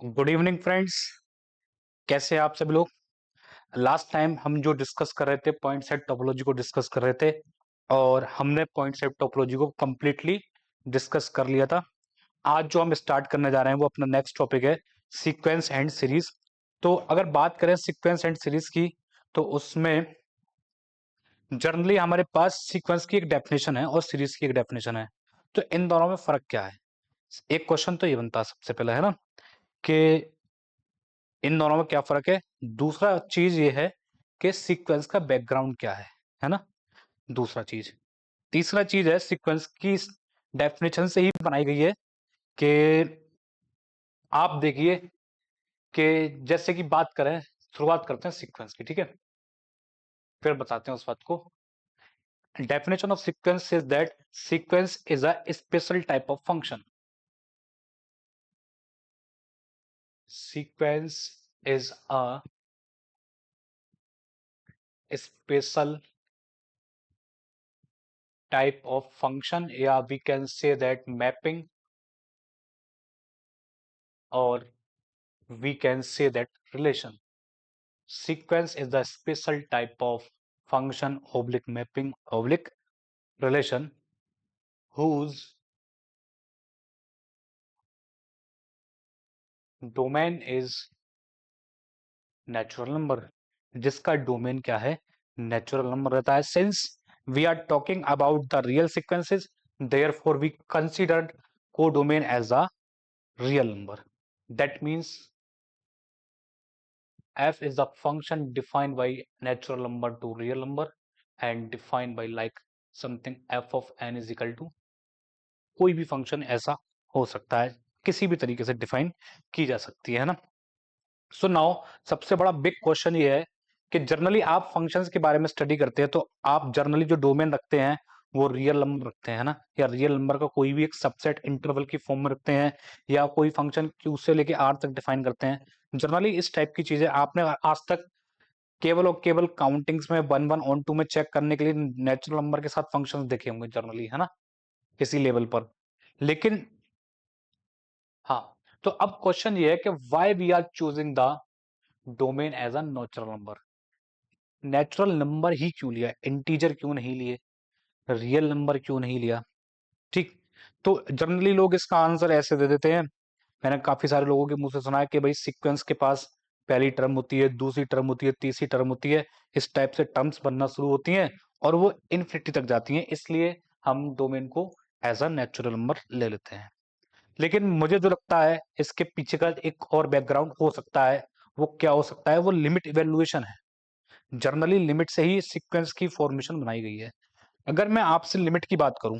Good evening friends. कैसे हैं आप सभी लोग। लास्ट टाइम हम जो डिस्कस कर रहे थे पॉइंट सेट टोपोलॉजी को डिस्कस कर रहे थे और हमने पॉइंट सेट टोपोलॉजी को कंप्लीटली डिस्कस कर लिया था। आज जो हम स्टार्ट करने जा रहे हैं वो अपना नेक्स्ट टॉपिक है सीक्वेंस एंड सीरीज। तो अगर बात करें सीक्वेंस एंड सीरीज की तो उसमें जनरली हमारे पास सीक्वेंस की एक डेफिनेशन है और सीरीज की एक डेफिनेशन है। तो इन दोनों में फर्क क्या है? एक क्वेश्चन तो ये बनता है सबसे पहले, है ना, कि इन दोनों में क्या फर्क है। दूसरा चीज ये है कि सीक्वेंस का बैकग्राउंड क्या है ना, दूसरा चीज। तीसरा चीज है सीक्वेंस की डेफिनेशन से ही बनाई गई है कि आप देखिए कि जैसे कि बात करें, शुरुआत करते हैं सीक्वेंस की, ठीक है, फिर बताते हैं उस बात को। Definition of sequence is that sequence is a special type of function. Sequence is a special type of function, yeah, we can say that mapping, or we can say that relation. Sequence is the special type of function oblique mapping oblique relation whose domain is natural number, जिसका domain क्या है, natural number रहता है। Since we are talking about the real sequences, therefore we considered codomain as a real number. That means f is the function defined by natural number to real number and defined by like something f of n is equal to, कोई भी function ऐसा हो सकता है, किसी भी तरीके से डिफाइन की जा सकती है ना। सो नाउ सबसे बड़ा बिग क्वेश्चन ये है कि जनरली आप फंक्शंस के बारे में स्टडी करते हैं तो आप जनरली जो डोमेन रखते हैं वो रियल नंबर रखते हैं ना, या रियल नंबर का कोई भी एक सबसेट इंटरवल की फॉर्म में रखते हैं, या कोई फंक्शन क्यू से लेके आर तक डिफाइन करते हैं। जनरली इस टाइप की चीजें आपने आज तक केवल और केवल काउंटिंग्स में 1 1 ऑन 2 में चेक करने के लिए नेचुरल नंबर के साथ फंक्शंस देखे होंगे जनरली, है ना, किसी लेवल पर। लेकिन हाँ, तो अब क्वेश्चन ये है कि why we are choosing the domain as a natural number. Natural number ही क्यों लिया, इंटीजर क्यों नहीं लिए, रियल नंबर क्यों नहीं लिया? ठीक, तो जनरली लोग इसका आंसर ऐसे दे देते हैं। मैंने काफी सारे लोगों के मुंह से सुना है कि भाई सीक्वेंस के पास पहली टर्म होती है, दूसरी टर्म होती है, तीसरी टर्म होती है, इस टाइप से टर्म्स बनना शुरू होती हैं और वो इनफिनिटी तक जाती हैं, इसलिए हम डोमेन को एज अ नेचुरल नंबर ले लेते हैं। लेकिन मुझे जो लगता है इसके पीछे का एक और बैकग्राउंड हो सकता है। वो क्या हो सकता है? वो लिमिट इवेल्युएशन है। जनरली लिमिट से ही सीक्वेंस की फॉर्मेशन बनाई गई है। अगर मैं आपसे लिमिट की बात करूं,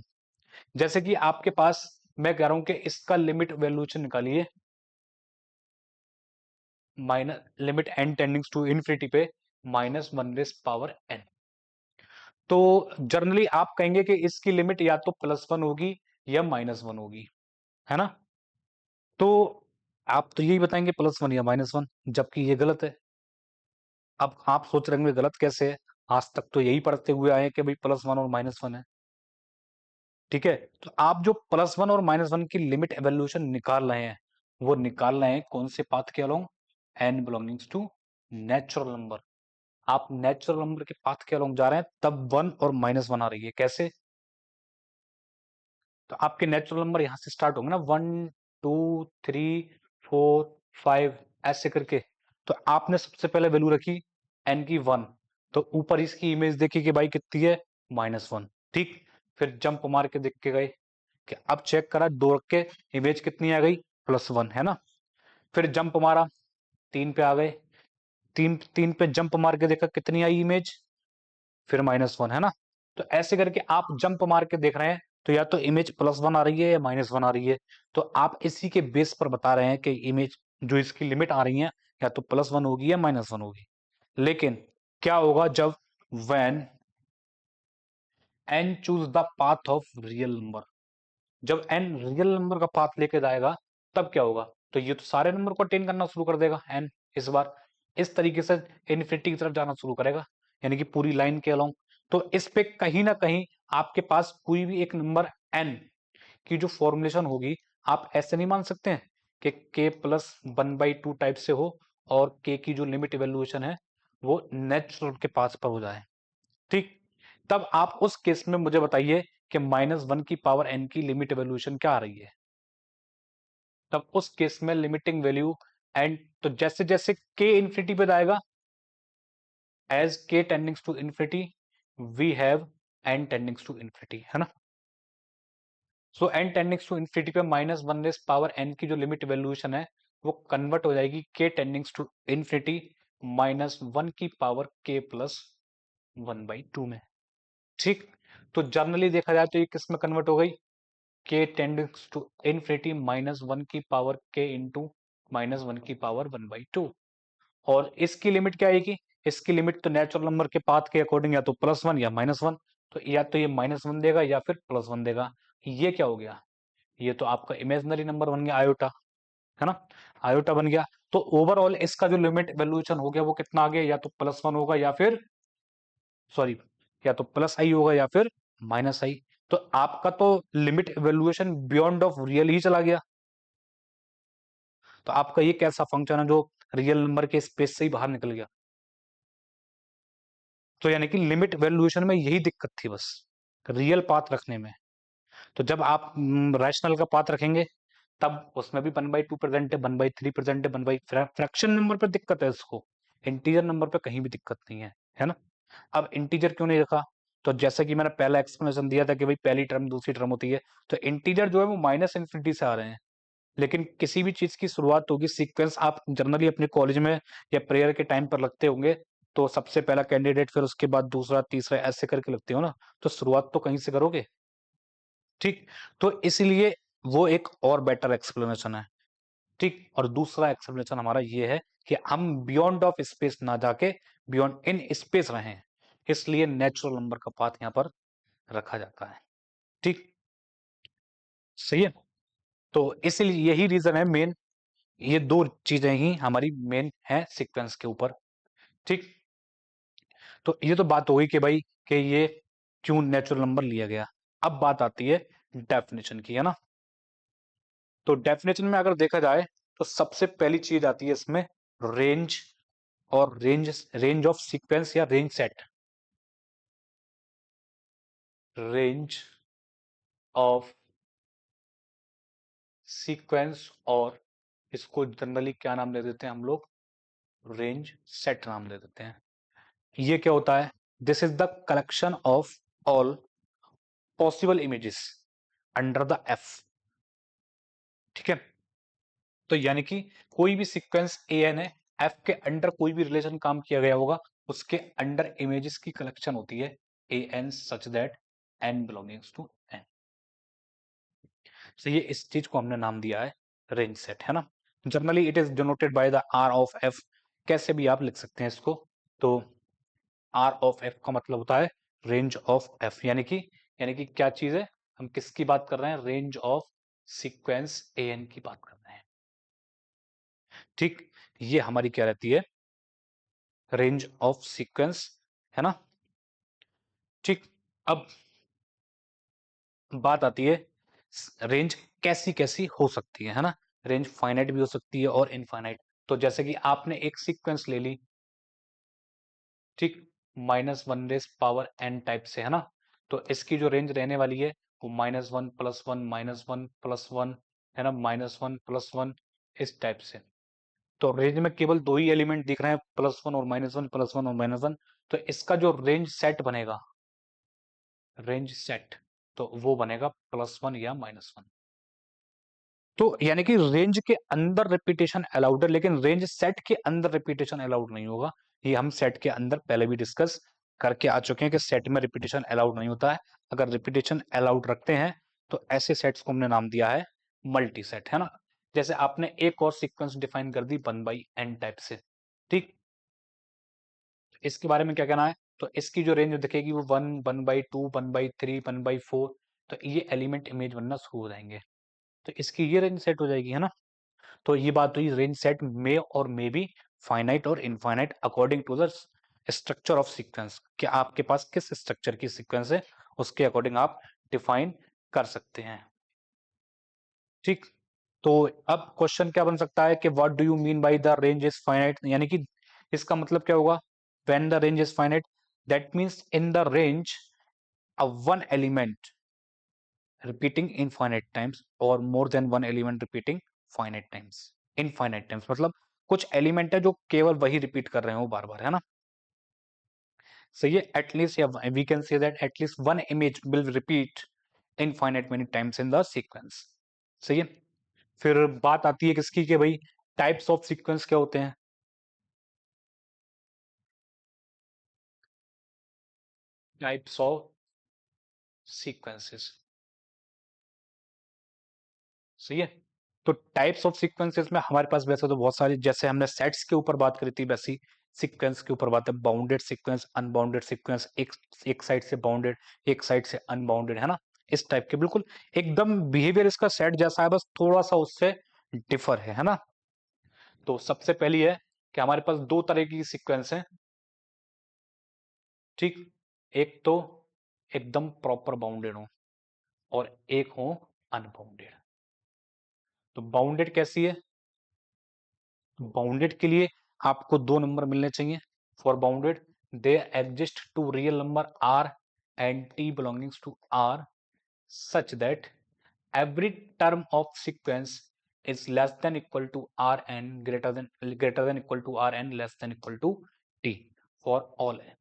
जैसे कि आपके पास, मैं कह रहा हूं कि इसका लिमिट वैल्यूएशन निकालिए, minus limit n tendings to infinity पे -1/n। तो जनरली आप कहेंगे कि इसकी लिमिट या तो +1 होगी या -1 होगी, है ना। तो आप तो यही बताएंगे +1 या -1, जबकि ये गलत है। अब आप सोच रहे होंगे गलत कैसे है, आज तक तो यही पढ़ते हुए आए कि भाई +1 और -1 है। ठीक है, तो आप जो +1 और -1 की लिमिट एवोल्यूशन निकाल रहे हैं, वो निकाल रहे हैं कौन से पाथ के along? n belongings to natural number. आप नेचुरल नंबर के पाथ के अलोंग जा रहे हैं, तब 1 और -1 आ रही है। कैसे? तो आपके नेचुरल नंबर यहां से स्टार्ट होंगे ना, 1 2 3 4 5 ऐसे करके। तो आपने सबसे पहले वैल्यू रखी n की 1, तो ऊपर इसकी इमेज देखी कि भाई कितनी है, -1। ठीक, फिर जंप मार के देख के गए कि अब चेक करा, 2 रख के इमेज कितनी आ गई, +1, है ना। फिर जंप मारा, 3 पे आ गए, 3 पे जंप मार के देखा कितनी आई इमेज, फिर -1, है ना। तो ऐसे करके आप जंप मार के देख रहे हैं, तो या तो इमेज +1 आ रही है या -1 आ रही है। तो आप इसी के बेस पर बता रहे हैं कि इमेज जो इसकी लिमिट आ रही है या तो +1 होगी या -1 होगी। लेकिन क्या होगा जब when n choose the path of real number, जब n रियल नंबर का पाथ लेके जाएगा तब क्या होगा? तो ये तो सारे नंबर को अटेन करना शुरू कर देगा n, इस बार इस तरीके से इन्फिनिटी की तरफ जाना शुरू करेगा, यानी कि पूरी लाइन के अलोंग। तो इस पे कहीं ना कहीं आपके पास कोई भी एक नंबर n की जो फॉर्मुलेशन होगी, आप ऐसे नहीं मान सकते हैं कि k प्लस 1/2 टाइप से हो और k की जो लिमिट इवेल्युएशन है वो नेचुरल के पास पर हो जाए, ठीक। तब आप उस केस में मुझे बताइए कि -1 की पावर n की लिमिट इवेल्युएशन क्या आ रही है। तब उस केस में लिमिटिंग वैल्यू एंड, तो जैसे जैसे k इंफिनिटी पे जाएगा, as k tendings to infinity we have n tendings to infinity, है ना। So n tendings to infinity पे -1 रेस पावर n की जो लिमिट इवेल्युएशन है वो कन्वर्ट हो जाएगी k टेंडिंग्स टू इंफिनिटी -1 की पावर k प्लस 1/2 में, ठीक। तो जनरली देखा जाए तो ये किस में कन्वर्ट हो गई, k टेंडिंग्स टू इंफिनिटी -1 की पावर k इंटू -1 की पावर 1/2। और इसकी लिमिट क्या आएगी, इसकी लिमिट तो नेचुरल नंबर के पाथ के अकॉर्डिंग या तो +1 या -1, तो या तो ये -1 देगा या फिर +1 देगा। ये क्या हो गया, ये तो आपका इमेजिनरी नंबर बन गया आयोटा, है ना, आयोटा बन गया। तो ओवरऑल इसका जो लिमिट वैल्यूएशन हो गया वो कितना आ गया, या तो +1 होगा या फिर सॉरी, या तो +i होगा या फिर -i। तो आपका तो limit valuation beyond of real ही चला गया। तो आपका ये कैसा फंक्शन है जो रियल नंबर के स्पेस से ही बाहर निकल गया। तो यानी कि लिमिट वैल्यूएशन में यही दिक्कत थी बस, रियल पाथ रखने में। तो जब आप रैशनल का पाथ रखेंगे तब उसमें भी 1/2 प्रेजेंट है, 1/3 प्रेजेंट है, 1 फ्रैक्शन नंबर पे दिक्कत है इसको, इंटीजर नंबर पे कहीं भी दिक्कत नहीं है ना। अब इंटीजर क्यों नहीं रखा, तो जैसे कि मैंने पहला एक्सप्लेनेशन दिया था कि भाई पहली टर्म दूसरी टर्म होती है, तो इंटीजर जो है वो -∞ से आ रहे हैं। लेकिन किसी भी चीज की शुरुआत होगी, सीक्वेंस आप जनरली अपने कॉलेज में या प्रेयर के टाइम पर लगते होंगे, तो सबसे पहला कैंडिडेट, फिर उसके बाद दूसरा तीसरा ऐसे करके लगते हो ना, तो शुरुआत तो कहीं से करोगे, ठीक। तो इसलिए वो एक और बेटर एक्सप्लेनेशन है, ठीक। और दूसरा एक्सप्लेनेशन हमारा ये है कि हम बियॉन्ड ऑफ स्पेस ना जाके बियॉन्ड इन स्पेस रहें, इसलिए नेचुरल नंबर का पाथ यहां पर रखा जाता है, ठीक, सही है। तो इसलिए यही रीजन है मेन, ये दो चीजें ही हमारी मेन है सीक्वेंस के ऊपर, ठीक। तो ये तो बात हो गई कि भाई कि ये क्यों नेचुरल नंबर लिया गया। अब बात आती है डेफिनेशन की, है ना। तो डेफिनेशन में अगर देखा जाए तो सबसे पहली चीज आती है इसमें रेंज, और रेंज ऑफ सीक्वेंस या range set, range of sequence, और इसको जनरली क्या नाम दे देते हैं हम लोग, रेंज सेट नाम दे देते हैं। ये क्या होता है, this is the collection of all possible images under the F, ठीक है। तो यानी कि कोई भी सीक्वेंस ए एन है, एफ के अंडर कोई भी रिलेशन काम किया गया होगा, उसके अंडर इमेजेस की कलेक्शन होती है a n such that n belongings to n. तो ये इस चीज को हमने नाम दिया है रेंज सेट, है ना। Generally it is denoted by the R of F, कैसे भी आप लिख सकते हैं इसको। तो आर ऑफ एफ का मतलब होता है रेंज ऑफ एफ, यानी कि क्या चीज है, हम किसकी बात कर रहे हैं, range of sequence A N की बात कर रहे हैं, ठीक। ये हमारी क्या रहती है, रेंज ऑफ सीक्वेंस, है ना, ठीक। अब बात आती है रेंज कैसी कैसी हो सकती है ना। रेंज फाइनाइट भी हो सकती है और इनफाइनाइट। तो जैसे कि आपने एक सीक्वेंस ले ली, ठीक, -1 रेस पावर n टाइप से, है ना। तो इसकी जो रेंज रहने वाली है वो -1 + 1 -1 + 1, है ना, -1 + 1 इस टाइप से। तो रेंज में केवल दो ही एलिमेंट दिख रहे हैं, +1 और -1, +1 और -1। तो इसका जो रेंज सेट बनेगा, रेंज सेट, तो वो बनेगा +1 या -1। तो यानी कि रेंज के अंदर रिपीटेशन अलाउड है, लेकिन रेंज सेट के अंदर रिपीटेशन अलाउड नहीं होगा। ये हम सेट के अंदर पहले भी डिस्कस करके आ चुके हैं कि सेट में रिपीटेशन अलाउड नहीं होता है। अगर रिपीटेशन अलाउड रखते हैं तो ऐसे सेट्स को हमने नाम दिया है मल्टी सेट, है ना। जैसे आपने एक और सीक्वेंस डिफाइन कर दी 1/n टाइप से, ठीक। इसके बारे में क्या कहना है, तो इसकी जो रेंज दिखेगी वो 1, 1/2, 1/3, 1/4, तो ये एलिमेंट इमेज बनना शुरू हो जाएंगे। तो इसकी ये रेंज सेट हो जाएगी, है ना। तो ये बात हुई रेंज सेट में और मे बी फाइनाइट और infinite according to the structure of sequence, कि आपके पास किस स्ट्रक्चर की सीक्वेंस है उसके अकॉर्डिंग आप डिफाइन कर सकते हैं, ठीक। तो अब क्वेश्चन क्या बन सकता है कि what do you mean by the range is finite, यानी कि इसका मतलब क्या होगा when the range is finite, that means in the range of one element repeating infinite times or more than one element repeating finite times, infinite times मतलब कुछ element है जो केवल वही रिपीट कर रहे हो बार बार, है ना। सही है, एटलीस्ट या we can say that at least one image will repeat infinite many times in the sequence. सही है, फिर बात आती है किसकी कि भाई टाइप्स ऑफ सीक्वेंस क्या होते हैं। टाइप्स ऑफ सीक्वेंसेस, सही है। तो टाइप्स ऑफ सीक्वेंसेस में हमारे पास वैसे तो बहुत सारी, जैसे हमने सेट्स के ऊपर बात करी थी वैसी सीक्वेंस के ऊपर बात है, बाउंडेड सीक्वेंस, अनबाउंडेड सीक्वेंस, एक साइड से बाउंडेड एक साइड से अनबाउंडेड, है ना। इस टाइप के बिल्कुल एकदम बिहेवियर इसका सेट जैसा है, बस थोड़ा सा उससे डिफर है ना। तो सबसे पहली है कि हमारे पास दो तरह की सीक्वेंस है, ठीक। एक तो एकदम प्रॉपर बाउंडेड हो और एक हो अनबाउंडेड। तो बाउंडेड कैसी है, बाउंडेड के लिए आपको दो नंबर मिलने चाहिए। For bounded they exist two real number R and T belongings to R such that every term of sequence is less than equal to r and greater than equal to r and less than equal to t for all n।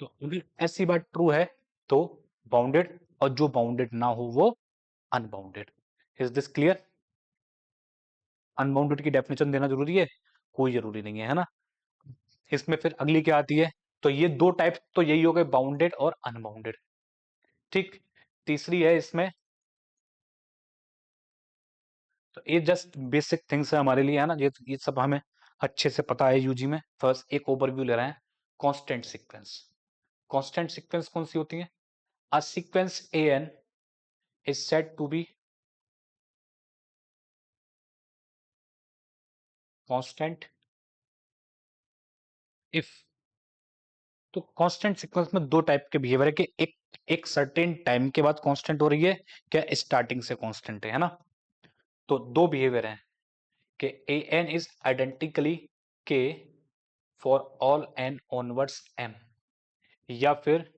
तो अगर ऐसी बात true है तो bounded, और जो bounded ना हो वो unbounded. Is this clear. Unbounded की डेफिनेशन देना जरूरी है, कोई जरूरी नहीं है ना। इसमें फिर अगली क्या आती है, तो ये दो टाइप तो यही हो गए, बाउंडेड और अनबाउंडेड, ठीक। तीसरी है इसमें, तो ये जस्ट बेसिक थिंग्स है हमारे लिए, है ना, ये सब हमें अच्छे से पता है यूजी में। फर्स्ट एक ओवरव्यू ले रहे हैं, कांस्टेंट सीक्वेंस। कांस्टेंट सीक्वेंस कौन सी होती है, a sequence A N is said to be constant if. तो कांस्टेंट सीक्वेंस में दो टाइप के बिहेवियर है कि एक सर्टेन टाइम के बाद कांस्टेंट हो रही है, क्या स्टार्टिंग से कांस्टेंट है ना। तो दो बिहेवियर हैं कि A N is identically K for all N onwards M, या फिर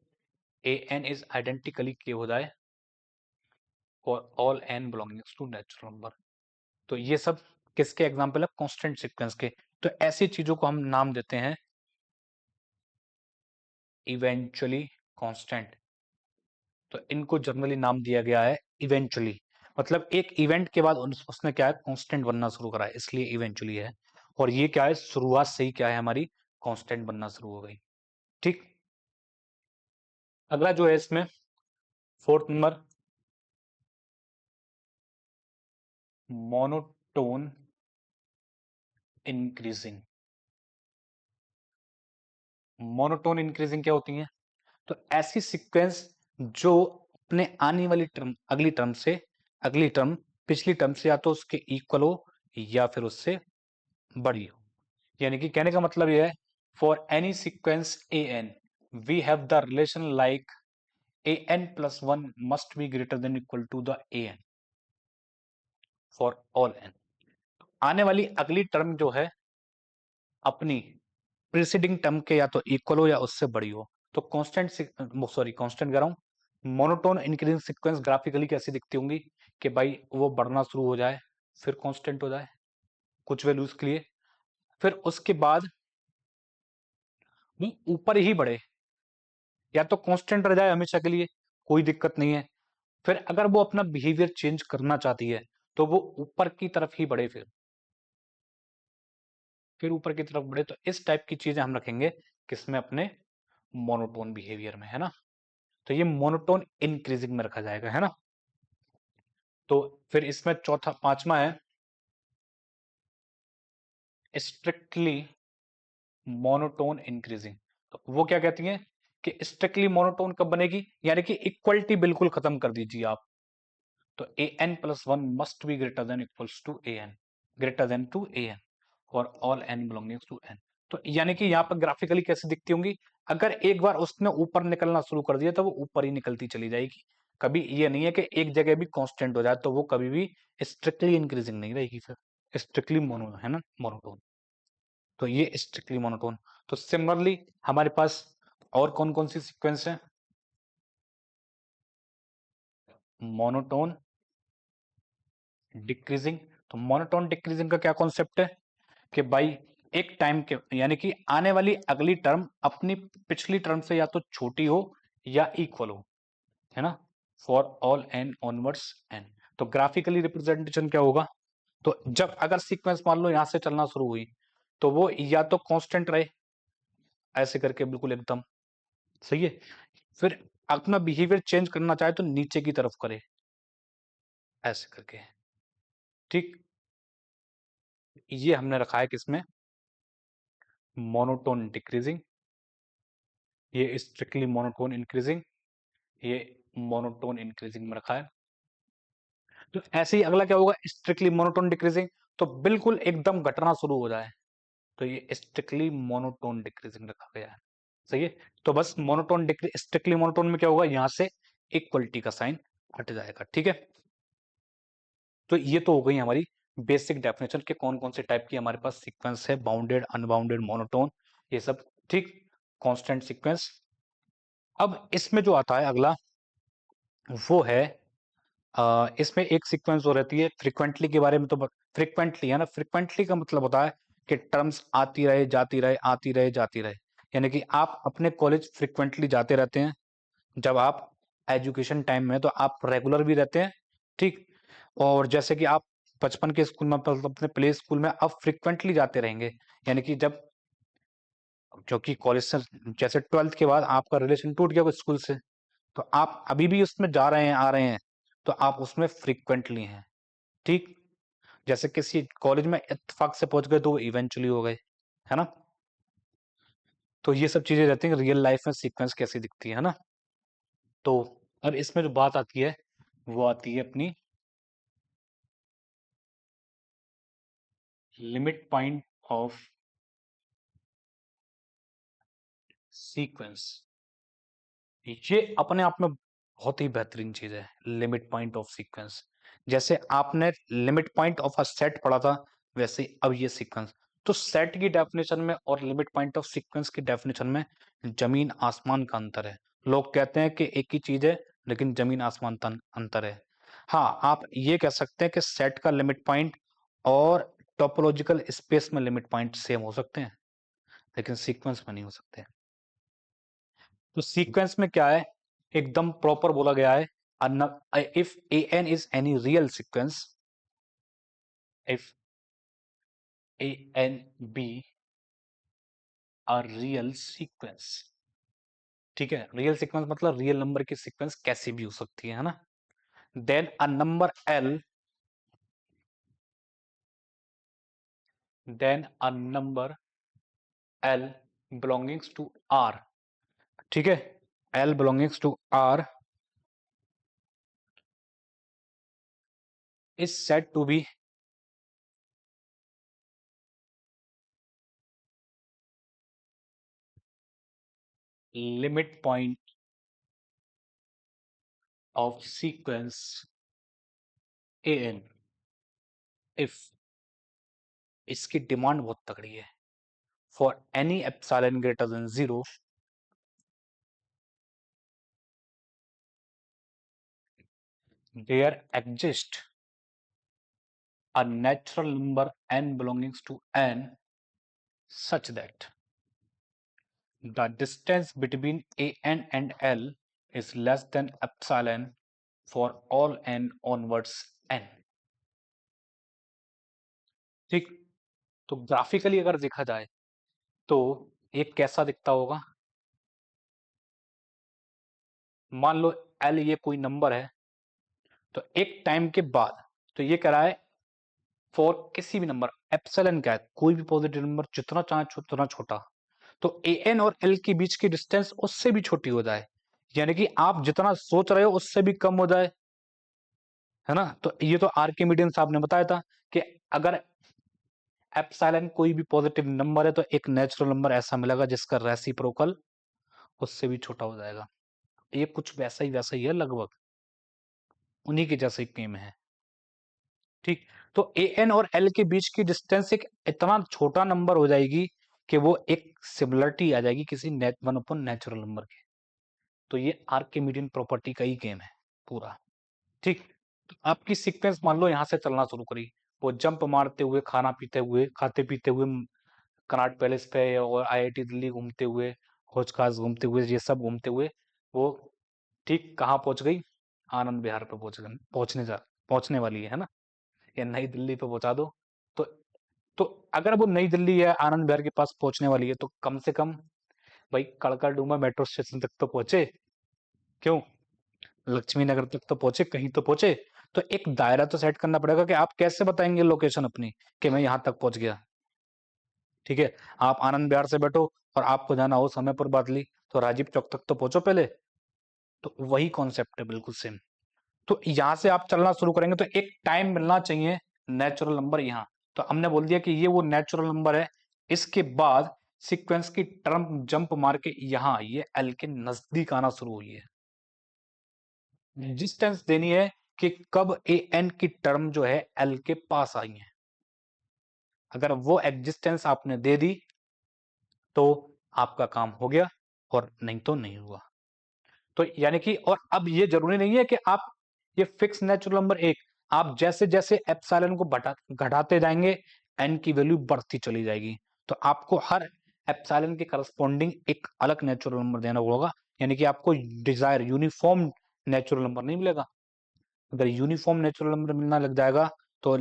A N is identically K हो जाए for all N belongings to natural number. तो ये सब किसके एग्जांपल है, कांस्टेंट सीक्वेंस के। तो ऐसी चीजों को हम नाम देते हैं इवेंचुअली कांस्टेंट। तो इनको जनरली नाम दिया गया है इवेंचुअली, मतलब एक इवेंट के बाद उसने क्या है कांस्टेंट बनना शुरू करा है, इसलिए इवेंचुअली है। और ये क्या है, शुरुआत से ही क्या है हमारी कांस्टेंट बनना शुरू हो गई, ठीक। अगला जो है इसमें fourth number, monotone increasing. Monotone increasing क्या होती है, तो ऐसी सीक्वेंस जो अपने आने वाली टर्म, अगली टर्म पिछली टर्म से या तो उसके इक्वल हो या फिर उससे बड़ी हो। यानी कि कहने का मतलब यह है, for any sequence A N we have the relation like A N plus one must be greater than equal to the A N for all N. आने वाली अगली टर्म जो है अपनी प्रीसीडिंग टर्म के या तो इक्वल हो या उससे बड़ी हो। तो कांस्टेंट, कांस्टेंट कह रहा हूं, मोनोटोन इंक्रीजिंग सीक्वेंस ग्राफिकली कैसी दिखती होंगी कि भाई वो बढ़ना शुरू हो जाए फिर कांस्टेंट हो जाए कुछ वैल्यूज के लिए, फिर उसके बाद वो ऊपर ही बढ़े, या तो कांस्टेंट रह जाए हमेशा के लिए, कोई दिक्कत नहीं है। फिर अगर वो अपना बिहेवियर चेंज करना चाहती है तो वो ऊपर की तरफ ही बढ़े, फिर ऊपर की तरफ बढ़े। तो इस टाइप की चीजें हम रखेंगे किसमें, अपने मोनोटोन बिहेवियर में, है ना। तो ये मोनोटोन इंक्रीजिंग में रखा जाएगा, है ना। तो फिर इसमें चौथा पांचवा है स्ट्रिक्टली मोनोटोन इंक्रीजिंग। तो वो क्या कहती है कि स्ट्रिक्टली मोनोटोन कब बनेगी, यानी कि इक्वलिटी बिल्कुल खत्म कर दीजिए आप। तो a N plus one must be greater than equals to a n, greater than to a N for all N belongings to n. तो यानी कि यहाँ पर ग्राफिकली कैसे दिखती होंगी, अगर एक बार उसने ऊपर निकलना शुरू कर दिया तो वो ऊपर ही निकलती चली जाएगी, कभी ये नहीं है कि एक जगह भी कांस्टेंट हो जाए, तो वो कभी भी स्ट्रिक्टली इंक्रीजिंग नहीं रहेगी, फिर स्ट्रिक्टली मोनो है ना, मोनोटोन। तो ये स्ट्रिक्टली मोनोटोन। तो सिमिलरली हमारे पास और कौन कौन सी सीक्वेंस है? Monotone decreasing. तो मोनोटोन डिक्रीजिंग का क्या कॉन्सेप्ट है कि भाई एक टाइम के यानी कि आने वाली अगली टर्म अपनी पिछली टर्म से या तो छोटी हो या इक्वल हो, है ना, for all N onwards N. तो ग्राफिकली रिप्रेजेंटेशन क्या होगा? तो जब अगर सीक्वेंस मान लो यहां से चलना शुरू हुई, तो वो या तो कांस्टेंट रहे ऐसे करके बिल्कुल एकदम सही है, फिर अपना बिहेवियर चेंज करना चाहे तो नीचे की तरफ करे ऐसे करके, ठीक। ये हमने रखा है किसमें? मोनोटोन डिक्रीजिंग, ये स्ट्रिक्टली मोनोटोन इंक्रीजिंग, ये मोनोटोन इंक्रीजिंग में रखा है। तो ऐसे ही अगला क्या होगा? Strictly monotone decreasing. तो बिल्कुल एकदम घटना शुरू हो जाए, तो ये स्ट्रिक्टली मोनोटोन डिक्रीजिंग रखा गया है, सही है। तो बस मोनोटोन स्ट्रिक्टली मोनोटोन में क्या होगा? यहां से इक्वलिटी का साइन हट जाएगा, ठीक है। तो ये तो हो गई हमारी बेसिक डेफिनेशन के कौन कौन से टाइप की हमारे पास सीक्वेंस है, बाउंडेड, अनबाउंडेड, मोनोटोन, ये सब, ठीक। Constant sequence. अब इसमें जो आता है अगला, वो है इसमें एक सीक्वेंस जो रहती है फ्रीक्वेंटली के बारे में। तो फ्रीक्वेंटली है ना, फ्रीक्वेंटली का मतलब होता है कि टर्म्स आती रहे जाती रहे, आती रहे जाती रहे, यानी कि आप अपने कॉलेज फ्रीक्वेंटली जाते रहते हैं। जब आप एजुकेशन टाइम में तो आप रेगुलर भी रहते हैं, ठीक। और जैसे कि आप बचपन के स्कूल में, मतलब अपने प्ले स्कूल में अब फ्रीक्वेंटली जाते रहेंगे, यानी कि जब, क्योंकि कॉलेज से जैसे 12th के बाद आपका रिलेशन टूट गया स्कूल से, तो आप अभी भी उसमें जा रहे हैं, आ रहे हैं, तो आप उसमें फ्रीक्वेंटली हैं, ठीक। जैसे किसी कॉलेज में इत्तेफाक से पहुंच गए तो वो इवेंचुअली हो गए, है ना। तो ये सब चीजें रहती हैं रियल लाइफ में सीक्वेंस कैसी दिखती है ना। तो अब इसमें जो बात आती है वो आती है अपनी लिमिट पॉइंट ऑफ सीक्वेंस। ये अपने आप में बहुत ही बेहतरीन चीज है, लिमिट पॉइंट ऑफ सीक्वेंस। जैसे आपने limit point of a set पढ़ा था, वैसे ही अब ये सीक्वेंस। तो सेट की डेफिनेशन में और लिमिट पॉइंट ऑफ सीक्वेंस की डेफिनेशन में जमीन आसमान का अंतर है। लोग कहते हैं कि एक ही चीज है, लेकिन जमीन आसमान अंतर है। हाँ, आप ये कह सकते हैं कि सेट का लिमिट पॉइंट और टोपोलॉजिकल स्पेस में लिमिट पॉइंट सेम हो सकते हैं, लेकिन सीक्वेंस में नहीं हो सकते। तो सीक्वेंस में क्या है? एकदम प्रॉपर बोला गया है, if A N is any real sequence, if A N B a real sequence, ठीक है। रियल सीक्वेंस मतलब रियल नंबर की सीक्वेंस कैसी भी हो सकती है ना। Then a number L, then a number L belongings to R, ठीक है। L belongings to R is said to be limit point of sequence A N if, इसकी डिमांड बहुत तगड़ी है, for any epsilon greater than 0, there exists a natural number n belonging to n such that the distance between an and l is less than epsilon for all n onwards n, ठीक। तो graphically अगर देखा जाए तो ये कैसा दिखता होगा? मान लो एल ये कोई नंबर है, तो एक टाइम के बाद, तो ये कह रहा है फॉर किसी भी नंबर, एप्सिलॉन क्या है? कोई भी पॉजिटिव नंबर जितना चाहे उतना छोटा, तो ए एन और एल के बीच की डिस्टेंस उससे भी छोटी हो जाए, यानी कि आप जितना सोच रहे हो उससे भी कम हो जाए, है ना। तो ये तो आर्किमिडियन साहब ने बताया था कि अगर एप्सिलॉन कोई भी पॉजिटिव नंबर है तो एक नेचुरल नंबर ऐसा मिलेगा जिसका रेसिप्रोकल उससे भी छोटा हो जाएगा। ये कुछ वैसा ही है लगभग। उन्हीं के जैसे गेम है। ठीक, तो ए एन और एल के बीच की डिस्टेंस एक इतना छोटा नंबर हो जाएगी कि वो एक सिमिलरिटी आ जाएगी किसी वन अपन नेचुरल नंबर के। तो ये आर्किमिडियन प्रॉपर्टी का ही गेम है पूरा। ठीक, तो आपकी सीक्वेंस मान लो यहाँ से चलना शुरू करी, वो जंप मारते हुए, खाना पीते हुए, खाते पीते हुए, कनॉट पैलेस पे और आईआईटी दिल्ली घूमते हुए, हौज खास घूमते हुए, ये सब घूमते हुए वो ठीक कहाँ पहुंच गई? आनंद विहार पे पहुंचने वाली है ना, या नई दिल्ली पे पहुंचा दो। तो तो अगर वो नई दिल्ली या आनंद विहार के पास पहुंचने वाली है तो कम से कम भाई कड़कड़डूमा मेट्रो स्टेशन तक तो पहुंचे। क्यों? लक्ष्मी नगर तक तो पहुंचे, कहीं तो पहुंचे। तो एक दायरा तो सेट करना पड़ेगा कि आप कैसे बताएंगे लोकेशन अपनी कि मैं यहां तक पहुंच गया। ठीक है, आप आनंद विहार से बैठो और आपको जाना हो समयपुर बादली, तो राजीव चौक तक तो पहुंचो पहले। तो वही कॉन्सेप्ट है, बिल्कुल सेम। तो यहां से आप चलना शुरू करेंगे तो एक टाइम मिलना चाहिए नेचुरल नंबर यहाँ। तो हमने बोल दिया कि ये वो नेचुरल नंबर है। इसके बाद सीक्वेंस की टर्म जंप मार के यहाँ ये एल के नजदीक आना शुरू हुई है। डिस्टेंस देनी है कि कब ए एन की टर्म जो है एल के पास आई है। अगर वो एग्जिस्टेंस आपने दे दी तो आपका काम हो गया, और नहीं तो नहीं हुआ। तो यानी कि, और अब ये जरूरी नहीं है कि आप ये फिक्स नेचुरल नंबर एक, आप जैसे जैसे एप्सिलॉन को घटाते जाएंगे एन की वैल्यू बढ़ती चली जाएगी। तो आपको हर एप्सिलॉन के करस्पॉन्डिंग एक अलग नेचुरल नंबर देना होगा। यानी कि आपको डिजायर यूनिफॉर्म नेचुरल नंबर नहीं मिलेगा। अगर यूनिफॉर्म नेचुरल नंबर मिलना लग जाएगा तो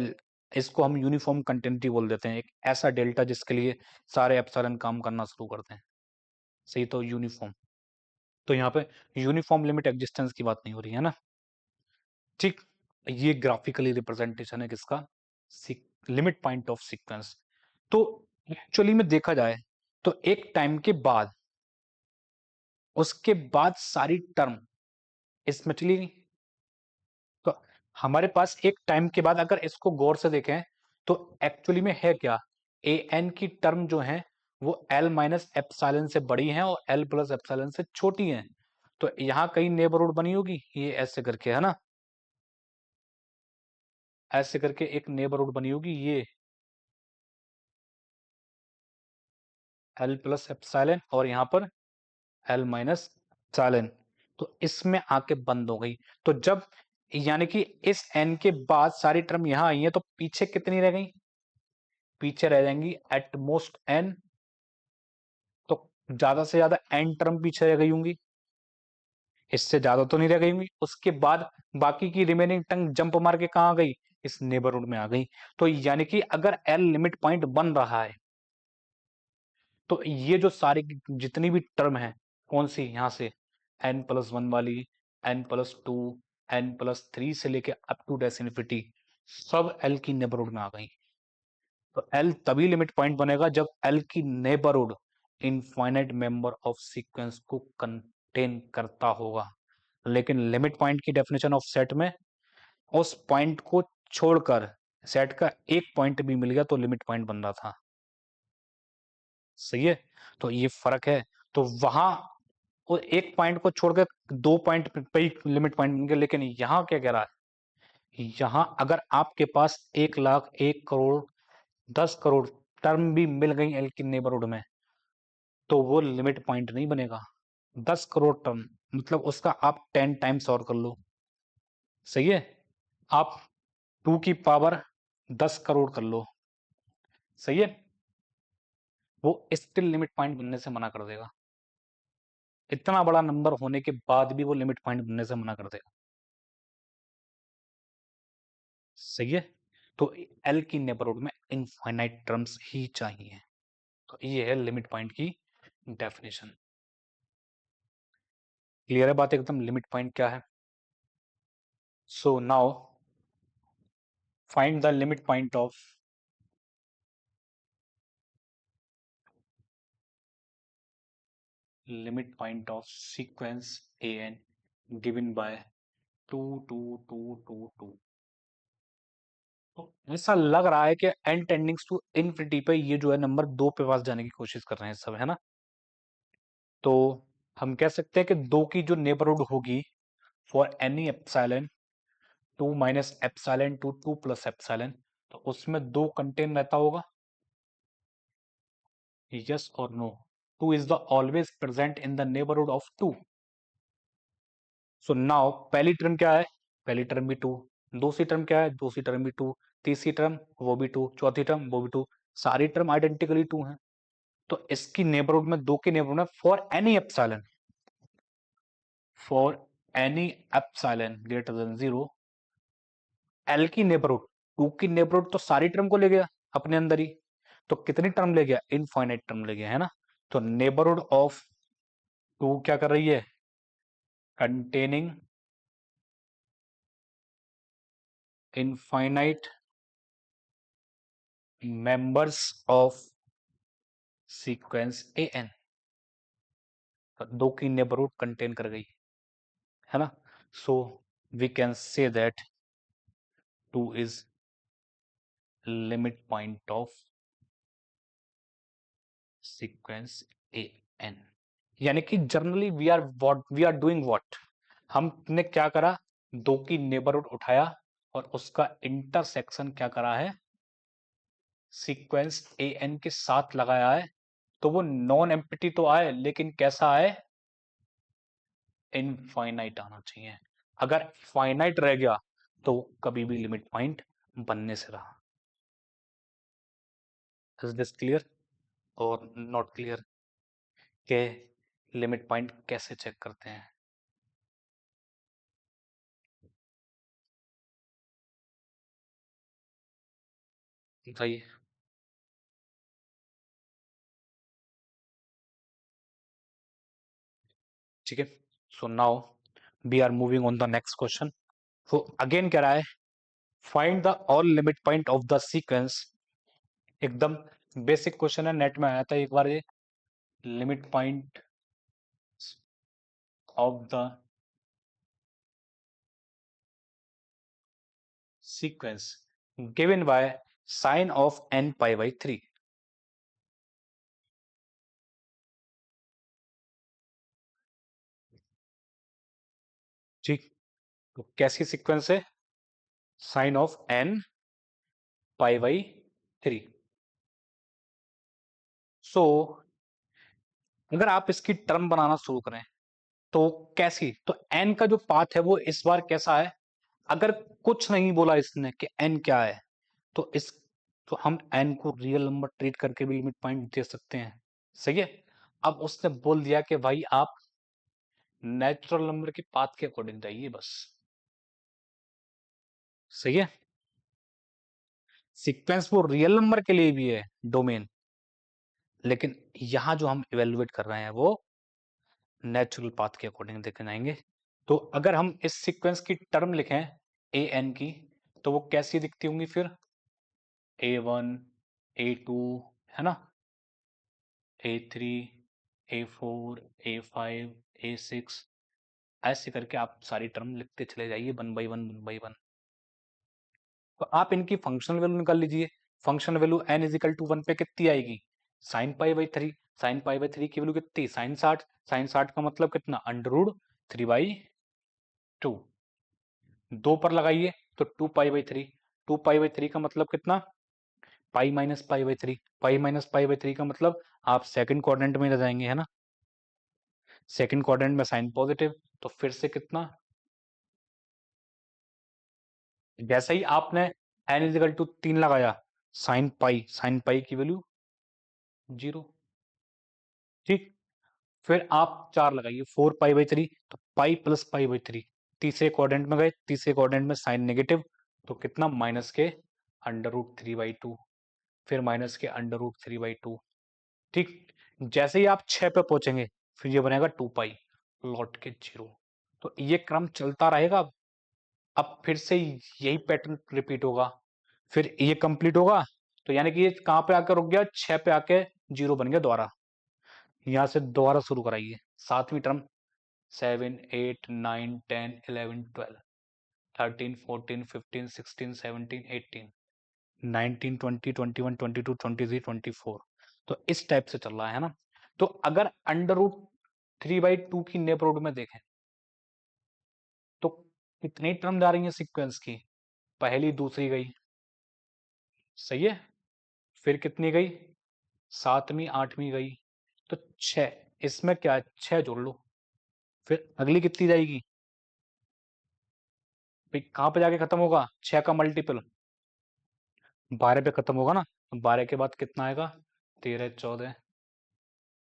इसको हम यूनिफॉर्म कंटिन्यूटी बोल देते हैं, एक ऐसा डेल्टा जिसके लिए सारे एप्सिलॉन काम करना शुरू करते हैं। सही, तो यूनिफॉर्म। तो यहाँ पे यूनिफॉर्म लिमिट एग्जिस्टेंस की बात नहीं हो रही है ना। ठीक, ये ग्राफिकली रिप्रेजेंटेशन है किसका? Limit point of sequence. तो एक्चुअली में देखा जाए तो एक टाइम के बाद, उसके बाद सारी टर्म इसमें चली गई। तो हमारे पास एक टाइम के बाद अगर इसको गौर से देखें तो एक्चुअली में है क्या? ए एन की टर्म जो है वो एल माइनस एप्सिलॉन से बड़ी है और एल प्लस एप्सिलॉन से छोटी है। तो यहाँ कहीं नेबरहुड बनी होगी, ये ऐसे करके है ना, ऐसे करके एक नेबरहुड बनी होगी, ये एल प्लस एप्सिलॉन और यहाँ पर एल माइनस एप्सिलॉन। तो इसमें आके बंद हो गई। तो जब, यानी कि इस एन के बाद सारी टर्म यहां आई है तो पीछे कितनी रह गई? पीछे रह जाएंगी एट मोस्ट एन। तो ज्यादा से ज्यादा एन टर्म पीछे रह गई होंगी, इससे ज्यादा तो नहीं रह गई होंगी। उसके बाद बाकी की रिमेनिंग टर्म जंप मार के कहां आ गई? इस नेबरहुड में आ गई। तो यानी कि अगर एल लिमिट पॉइंट बन रहा है तो ये जो सारी जितनी भी टर्म है, कौन सी, यहां से एन प्लस वन वाली, N plus two, N plus three से लेके अप टू डेस इन्फिनिटी, सब एल की नेबरहुड में आ गई। तो एल तभी लिमिट पॉइंट बनेगा जब एल की neighbourhood infinite member of sequence को कंटेन करता होगा। लेकिन लिमिट पॉइंट की डेफिनेशन ऑफ सेट में उस पॉइंट को छोड़कर सेट का एक पॉइंट भी मिल गया तो लिमिट पॉइंट बन रहा था। सही है, तो ये फर्क है। तो वहां वो एक पॉइंट को छोड़कर दो पॉइंट पे ही लिमिट पॉइंट बन गया, लेकिन यहाँ क्या कह रहा है? यहाँ अगर आपके पास 1 लाख, 1 करोड़, 10 करोड़ टर्म भी मिल गई एल की नेबरहुड में तो वो लिमिट पॉइंट नहीं बनेगा। 10 करोड़ टर्म मतलब उसका आप 10 टाइम्स और कर लो। सही है, आप 2 की पावर 10 करोड़ कर लो। सही है, वो स्टिल लिमिट पॉइंट बनने से मना कर देगा। इतना बड़ा नंबर होने के बाद भी वो लिमिट पॉइंट बनने से मना कर देगा। सही है, तो एल की नेबरहुड में इनफाइनाइट टर्म्स ही चाहिए। तो ये है लिमिट पॉइंट की डेफिनेशन। क्लियर है बात एकदम, लिमिट पॉइंट क्या है? So now find the limit point of sequence A N given by 2 2 2 2 2। तो ऐसा लग रहा है कि एन टेंडिंग्स टू इनफिनिटी पे ये जो है नंबर 2 पे पास जाने की कोशिश कर रहे हैं सब, है ना। तो हम कह सकते हैं कि 2 की जो नेबरहुड होगी for any epsilon 2 minus epsilon to 2 plus epsilon, तो उसमें 2 कंटेन रहता होगा, यस और no? 2 is the always present in the neighbourhood of 2। So now पहली टर्म क्या है? पहली टर्म भी 2, दूसरी टर्म क्या है? दूसरी टर्म भी 2, तीसरी टर्म वो भी 2, चौथी टर्म वो भी 2, सारी टर्म आइडेंटिकली 2 हैं। तो इसकी नेबरहुड में, 2 के नेबरहुड में for any epsilon, for any epsilon greater than 0, L की नेबरहुड, 2 की नेबरहुड तो सारी टर्म को ले गया अपने अंदर ही, तो कितनी टर्म ले गया? इनफाइनाइट टर्म ले गया, है ना? तो नेबरहुड ऑफ 2 क्या कर रही है? Containing infinite members of sequence A N, 2 की नेबरहुड कंटेन कर गई, है ना? So we can say that 2 is limit point of sequence A N. यानी कि generally we are doing what, हमने क्या करा? 2 की नेबरहुड उठाया और उसका इंटरसेक्शन क्या करा है? सीक्वेंस ए एन के साथ लगाया है, तो वो नॉन एम्प्टी तो आए, लेकिन कैसा आए? इनफाइनाइट आना चाहिए। अगर फाइनाइट रह गया तो कभी भी लिमिट पॉइंट बनने से रहा। इज दिस क्लियर और नॉट क्लियर के लिमिट पॉइंट कैसे चेक करते हैं? बताइए। ठीक है, so now we are moving on the next question. तो अगेन कह रहा है find the all limit point of the sequence. एकदम बेसिक क्वेश्चन है, नेट में आया था एक बार ये। Limit point of the sequence given by sine of n pi by 3। ठीक, तो कैसी सीक्वेंस है? Sine of n pi by 3। So अगर आप इसकी टर्म बनाना शुरू करें तो कैसी? तो n का जो पाथ है वो इस बार कैसा है? अगर कुछ नहीं बोला इसने कि n क्या है, तो इस तो हम n को रियल नंबर ट्रीट करके भी लिमिट पॉइंट दे सकते हैं। सही है। अब उसने बोल दिया कि भाई आप नेचुरल नंबर के पाथ के अकॉर्डिंग जाइए बस। सही है। सीक्वेंस वो रियल नंबर के लिए भी है डोमेन, लेकिन यहां जो हम इवेलुएट कर रहे हैं वो नेचुरल पाथ के अकॉर्डिंग देखे जाएंगे। तो अगर हम इस सीक्वेंस की टर्म लिखें ए एन की, तो वो कैसी दिखती होंगी फिर? A1 A2, है ना, A3 A4 A5 A6, ऐसे करके आप सारी टर्म लिखते चले जाइए one by one one by one. तो आप इनकी फंक्शनल वैल्यू निकाल लीजिए। Functional value n is equal to 1 पे कितनी आएगी? Sine pi by 3। Sine pi by 3 की वैल्यू कितनी? साइन 60। साइन 60 का मतलब कितना? Under root 3/2। 2 पर लगाइए तो 2 पाई बाई 3। 2 पाई बाई 3 का मतलब कितना? Pi minus pi by 3। Pi minus pi by 3 का मतलब आप सेकंड क्वाड्रेंट में रह जाएंगे, है ना? सेकंड क्वाड्रेंट में साइन पॉजिटिव, तो फिर से कितना? जैसे ही आपने n इज इक्वल टू 3 लगाया, साइन पाई की वैल्यू 0। ठीक, फिर आप 4 लगाइए, 4 पाई बाई 3, तो पाई प्लस पाई बाई 3। तीसरे क्वाड्रेंट में गए, तीसरे क्वाड्रेंट में साइन नेगेटिव, तो कितना? माइनस के अंडर रूट 3/2, फिर माइनस के अंडर रूट 3/2। ठीक, जैसे ही आप 6 पे पहुंचेंगे, फिर ये बनेगा 2 पाई लौट के 0। तो ये क्रम चलता रहेगा। अब फिर से यही पैटर्न रिपीट होगा, फिर ये कंप्लीट होगा, तो यानी कि ये कहां पे आकर रुक गया? 6 पे आके 0 बन गया दोबारा। यहां से दोबारा शुरू कराइए, सातवीं टर्म 7 8 9 10 11 12 13 14 15 16 17 18 19 20 21 22 23 24। तो इस टाइप से चल रहा है ना? तो अगर अंडर रूट 3/2 की नेबरहुड में देखें, तो कितनी टर्म जा रही है सीक्वेंस की, पहली दूसरी गई, सही है, फिर कितनी गई, सातवीं आठवीं गई, तो 6, इसमें क्या है 6 जोड़ लो, फिर अगली कितनी जाएगी भाई, कहां पे जाके खत्म होगा, 6 का मल्टीपल 12 पे खत्म होगा ना, 12 के बाद कितना आएगा, 13 14,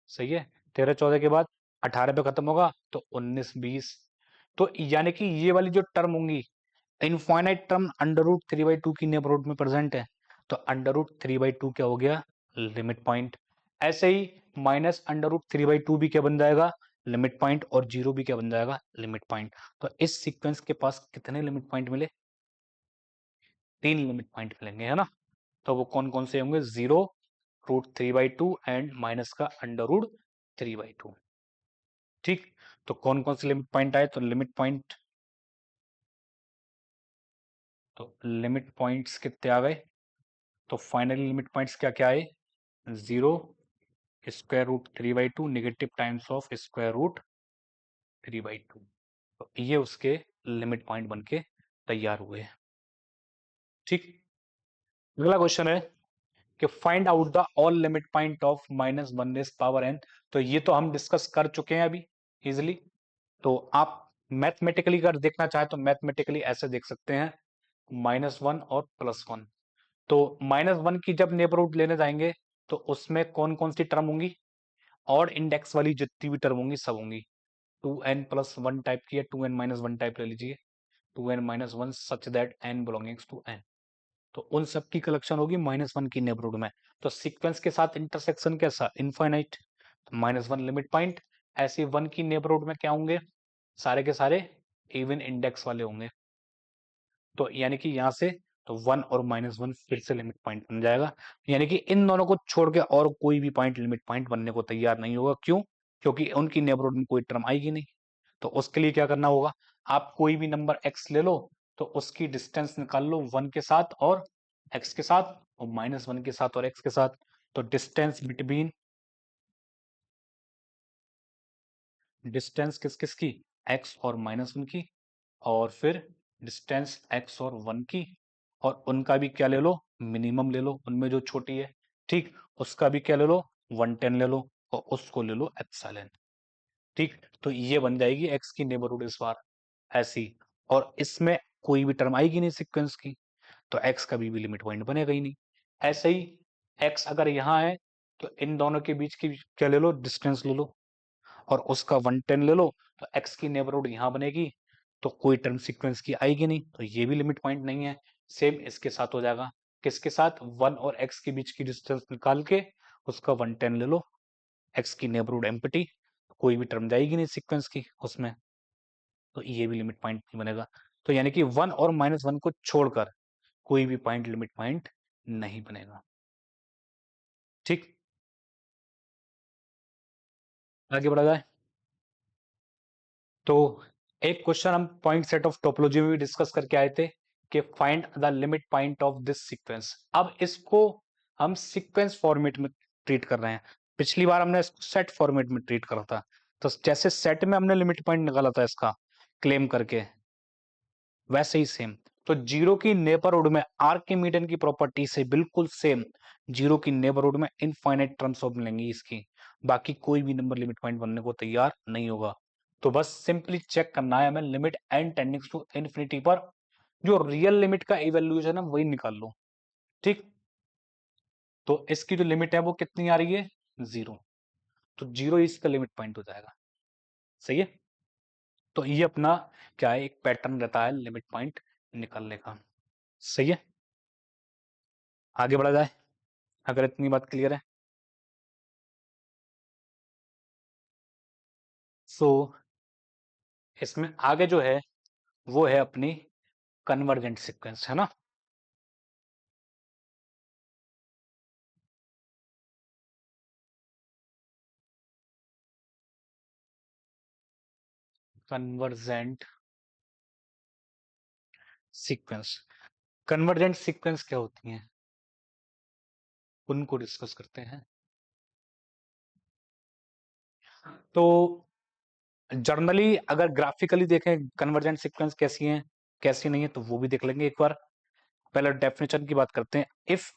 सही है, 13 14 के बाद 18 पे खत्म होगा तो 19 20, तो यानी कि ये वाली जो टर्म होंगी, इनफाइनाइट टर्म अंडर रूट 3/2 की नेबरहुड में प्रेजेंट है, तो अंडर रूट 3/2 क्या हो गया, लिमिट पॉइंट। ऐसे ही माइनस अंडर रूट 3/2 भी क्या बन जाएगा, लिमिट पॉइंट, और जीरो भी क्या बन जाएगा, लिमिट पॉइंट। तो इस सीक्वेंस के पास कितने लिमिट पॉइंट मिले, 3 लिमिट पॉइंट मिलेंगे, है ना। तो वो कौन कौन से होंगे, 0, √3/2 एंड माइनस का अंडर रूट 3/2। ठीक, तो कौन कौन से लिमिट पॉइंट आए, तो लिमिट पॉइंट्स कितने आ गए, तो फाइनली लिमिट पॉइंट्स क्या क्या आए, 0, √3/2 नेगेटिव टाइम्स ऑफ √3/2, तो ये उसके लिमिट पॉइंट बन के तैयार हुए। ठीक, अगला क्वेश्चन है कि find out the all limit point of -1⁻n। तो ये तो हम डिस्कस कर चुके हैं अभी इजिली। तो आप मैथमेटिकली अगर देखना चाहे तो मैथमेटिकली ऐसे देख सकते हैं, -1 और +1। तो -1 की जब नेबरहुड लेने जाएंगे तो उसमें कौन कौन सी टर्म होंगी, और इंडेक्स वाली जितनी भी टर्म होंगी सब होंगी, 2n+1 टाइप की, या 2n-1 टाइप ले लीजिए, 2n-1 such that n belongings to n, तो उन सब की कलेक्शन होगी -1 की नेबरहुड में। तो सीक्वेंस के साथ इंटरसेक्शन कैसा, इनफाइनाइट, तो -1 लिमिट पॉइंट, ऐसे 1 की नेबरहुड में क्या होंगे, सारे के सारे इवन इंडेक्स वाले होंगे, तो यानी कि यहां से तो 1 और -1 फिर से लिमिट पॉइंट बन जाएगा, यानी कि इन दोनों को छोड़ के और कोई भी पॉइंट लिमिट पॉइंट बनने को तैयार नहीं होगा, क्यों, क्योंकि उनकी नेबरहुड में कोई टर्म आएगी नहीं। तो उसके लिए क्या करना होगा, आप कोई भी नंबर x ले लो, तो उसकी डिस्टेंस निकाल लो 1 के साथ और x के साथ, और -1 के साथ और x के साथ, तो डिस्टेंस किस किस की, x और -1 की, और फिर डिस्टेंस x और 1 की, और उनका भी क्या ले लो, मिनिमम ले लो, उनमें जो छोटी है, ठीक, उसका भी क्या ले लो, 110 ले लो, और उसको ले लो एप्सिलॉन। ठीक, तो ये बन जाएगी x की नेबरहुड इस बार ऐसी, और इसमें कोई भी टर्म आएगी नहीं सीक्वेंस की, तो x कभी भी लिमिट पॉइंट बनेगा ही नहीं। ऐसे ही x अगर यहाँ है तो इन दोनों के बीच की क्या ले लो, डिस्टेंस ले लो, और उसका 110 ले लो, तो x की नेबरहुड यहाँ बनेगी, तो कोई टर्म सीक्वेंस की आएगी नहीं, तो ये भी लिमिट पॉइंट नहीं है। सेम इसके साथ हो जाएगा, किसके साथ, 1 और x के बीच की डिस्टेंस निकाल के उसका 110 ले लो, x की नेबरहुड एम्प्टी, कोई भी टर्म जाएगी नहीं सीक्वेंस की उसमें, तो ये भी लिमिट पॉइंट नहीं बनेगा। तो यानी कि 1 और -1 को छोड़कर कोई भी पॉइंट लिमिट पॉइंट नहीं बनेगा। ठीक, आगे बढ़ा जाए। तो एक क्वेश्चन हम पॉइंट सेट ऑफ टोपोलॉजी में भी डिस्कस करके आए थे कि find the limit point of this sequence. अब इसको हम सीक्वेंस फॉर्मेट में ट्रीट कर रहे हैं, पिछली बार हमने इसको सेट फॉर्मेट में ट्रीट करा था। तो जैसे सेट में हमने लिमिट पॉइंट निकाला था इसका क्लेम करके, वैसे ही सेम, तो जीरो की नेबरहुड में आर्किमीडियन की प्रॉपर्टी से बिल्कुल सेम, जीरो की नेबरहुड में इनफाइनाइट टर्म्स ऑफ मिलेंगी इसकी, बाकी कोई भी नंबर लिमिट पॉइंट बनने को तैयार नहीं होगा। तो बस सिंपली चेक करना है हमें limit n tendings to infinity पर, जो रियल लिमिट का इवैल्यूएशन है वही निकाल लो। ठीक, तो इसकी जो लिमिट है वो कितनी आ रही है, 0, तो 0 इसका लिमिट पॉइंट हो जाएगा, सही है। तो ये अपना क्या है, एक पैटर्न रहता है लिमिट पॉइंट निकालने का, सही है। आगे बढ़ा जाए अगर इतनी बात क्लियर है। सो इसमें आगे जो है वो है अपनी कन्वर्जेंट सीक्वेंस, है ना। कन्वर्जेंट सीक्वेंस, कन्वर्जेंट सीक्वेंस क्या होती हैं उनको डिस्कस करते हैं। तो जर्नली अगर ग्राफिकली देखें कन्वर्जेंट सीक्वेंस कैसी है कैसी नहीं है तो वो भी देख लेंगे एक बार। पहले डेफिनेशन की बात करते हैं। If